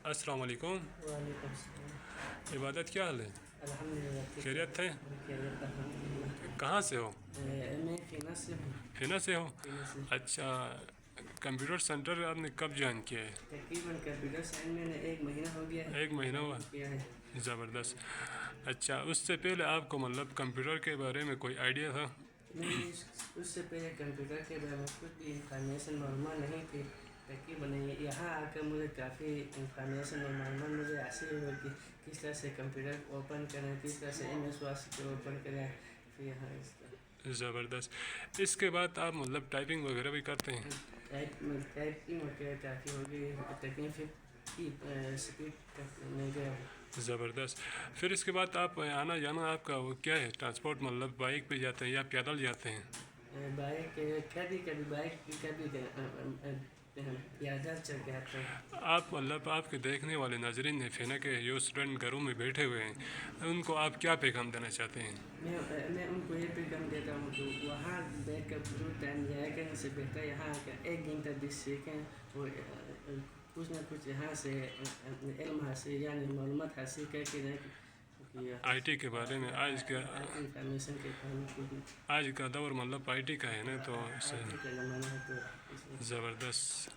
السلام علیکم. وعلیکم السلام. عبادت کیا حال ہے؟ الحمد للہ. خیریت ہے؟ خیریت الحمد للہ. کہاں سے ہو؟ میں فینا سے ہوں. فینا سے ہو؟ فینا سے. اچھا، کمپیوٹر سینٹر آپ نے کب جوائن کیا ہے؟ تقریباً کمپیوٹر سائنس میں نے 1 مہینہ ہو گیا ہے. 1 مہینہ ہوا؟ کیا ہے. زبردست. اچھا، اس سے پہلے آپ کو مطلب کمپیوٹر کے بارے میں کوئی آئیڈیا تھا؟ نہیں، اس سے پہلے کمپیوٹر کے بارے میں کچھ بھی انفارمیشن معلومات نہیں تھی. تقریباً یہاں آ کر مجھے کافی انفارمیشن اور معلومات مجھے حاصل ہوئی کہ کس طرح سے کمپیوٹر اوپن کریں، کس طرح سے MS Word کو اوپن کریں. پھر یہاں اس کا زبردست. اس کے بعد آپ مطلب ٹائپنگ وغیرہ بھی کرتے ہیں؟ ٹائپنگ وغیرہ کافی ہو گئی. تقریباً اسپیڈ تک میں گیا ہوں. زبردست. پھر اس کے بعد آپ آنا جانا آپ کا وہ کیا ہے ٹرانسپورٹ، مطلب بائک پہ جاتے ہیں یا پیدل جاتے ہیں؟ بائک کبھی بائک کبھی پیادل چل کے آتا ہوں. آپ مطلب آپ کے دیکھنے والے ناظرین ہیں فینا کے جو اسٹوڈنٹ گھروں میں بیٹھے ہوئے ہیں، ان کو آپ کیا پیغام دینا چاہتے ہیں؟ میں ان کو یہ پیغام دیتا ہوں کہ وہاں بیٹھ کر فضول ٹائم ضائع کرنے سے بہتر یہاں آ کر 1 گھنٹہ بھی سیکھیں اور کچھ نہ کچھ یہاں سے علم حاصل یعنی معلومات حاصل کر کے آئی ٹی کے بارے میں انفارمیشن کے آج کا دور مطلب آئی ٹی کا ہے نا، تو آئی ٹی کا زمانہ ہے تو زبردست.